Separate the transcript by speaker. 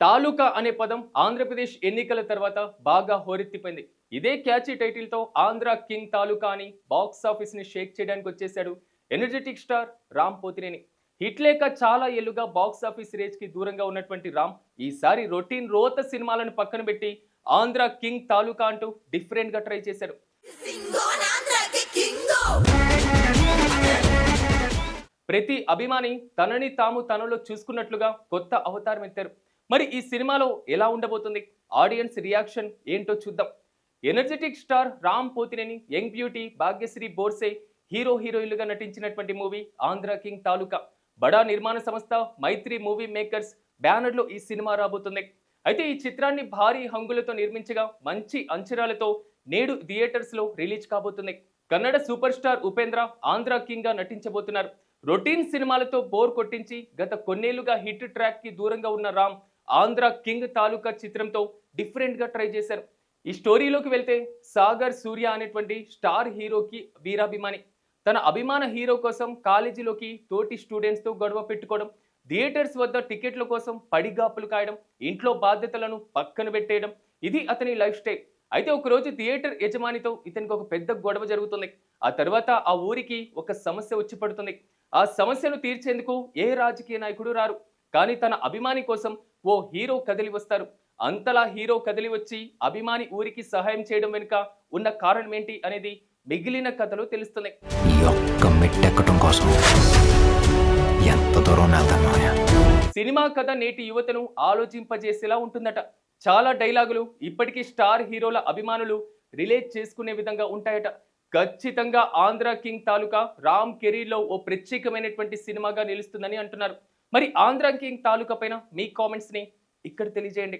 Speaker 1: తాలూకా అనే పదం ఆంధ్రప్రదేశ్ ఎన్నికల తర్వాత బాగా హోరెత్తిపోయింది. ఇదే క్యాచీ టైటిల్ తో ఆంధ్ర కింగ్ తాలూకా అని బాక్స్ ఆఫీస్ ని షేక్ చేయడానికి వచ్చేశాడు energetic star Ram Pothineni. Hit లేక చాలా ఏళ్లుగా బాక్స్ ఆఫీస్ రేజ్ కి దూరంగా ఉన్నటువంటి రామ్ ఈసారి రొటీన్ రోత సినిమాలను పక్కన పెట్టి ఆంధ్ర కింగ్ తాలూకా అంటూ డిఫరెంట్ గా ట్రై చేశాడు. ప్రతి అభిమాని తనని తాము తనలో చూసుకున్నట్లుగా కొత్త అవతారం ఎత్తారు. మరి ఈ సినిమాలో ఎలా ఉండబోతుంది, ఆడియన్స్ రియాక్షన్ ఏంటో చూద్దాం. Energetic star Ram Pothineni, young beauty Bhagyashri Borse హీరోయిన్లుగా నటించినటువంటి మూవీ ఆంధ్ర కింగ్ తాలూకా. బడా నిర్మాణ సంస్థ మైత్రి మూవీ మేకర్స్ బ్యానర్ లో ఈ సినిమా రాబోతుంది. అయితే ఈ చిత్రాన్ని భారీ హంగులతో నిర్మించగా మంచి అంచనాలతో నేడు థియేటర్స్ లో రిలీజ్ కాబోతుంది. Kannada super star Upendra Andhra king గా నటించబోతున్నారు. రొటీన్ సినిమాలతో బోర్ కొట్టించి గత కొన్నేళ్లుగా హిట్ ట్రాక్ కి దూరంగా ఉన్న రామ్ ఆంధ్ర కింగ్ తాలూకా చిత్రంతో డిఫరెంట్ గా ట్రై చేశారు. ఈ స్టోరీలోకి వెళ్తే సాగర్ సూర్య అనేటువంటి స్టార్ హీరోకి వీరాభిమాని. తన అభిమాన హీరో కోసం కాలేజీలోకి తోటి స్టూడెంట్స్ తో గొడవ పెట్టుకోవడం, థియేటర్స్ వద్ద టికెట్ల కోసం పడిగాపులు కాయడం, ఇంట్లో బాధ్యతలను పక్కన పెట్టేయడం, ఇది అతని లైఫ్ స్టైల్. అయితే ఒకరోజు థియేటర్ యజమానితో ఇతనికి ఒక పెద్ద గొడవ జరుగుతుంది. ఆ తర్వాత ఆ ఊరికి ఒక సమస్య వచ్చి పడుతుంది. ఆ సమస్యను తీర్చేందుకు ఏ రాజకీయ నాయకుడు రారు, కానీ తన అభిమాని కోసం ఓ హీరో కదిలి వస్తారు. అంతలా హీరో కదిలి వచ్చి అభిమాని ఊరికి సహాయం చేయడం వెనుక ఉన్న కారణం ఏంటి అనేది మిగిలిన కథలో తెలుస్తుంది. సినిమా కథ నేటి యువతను ఆలోచింపజేసేలా ఉంటుందట. చాలా డైలాగులు ఇప్పటికీ స్టార్ హీరోల అభిమానులు రిలేట్ చేసుకునే విధంగా ఉంటాయట. ఖచ్చితంగా ఆంధ్ర కింగ్ తాలూకా రామ్ కెరీర్ లో ఓ ప్రత్యేకమైనటువంటి సినిమాగా నిలుస్తుందని అంటున్నారు. మరి ఆంధ్ర కింగ్ తాలూకా పైన మీ కామెంట్స్ ని ఇక్కడ తెలియజేయండి.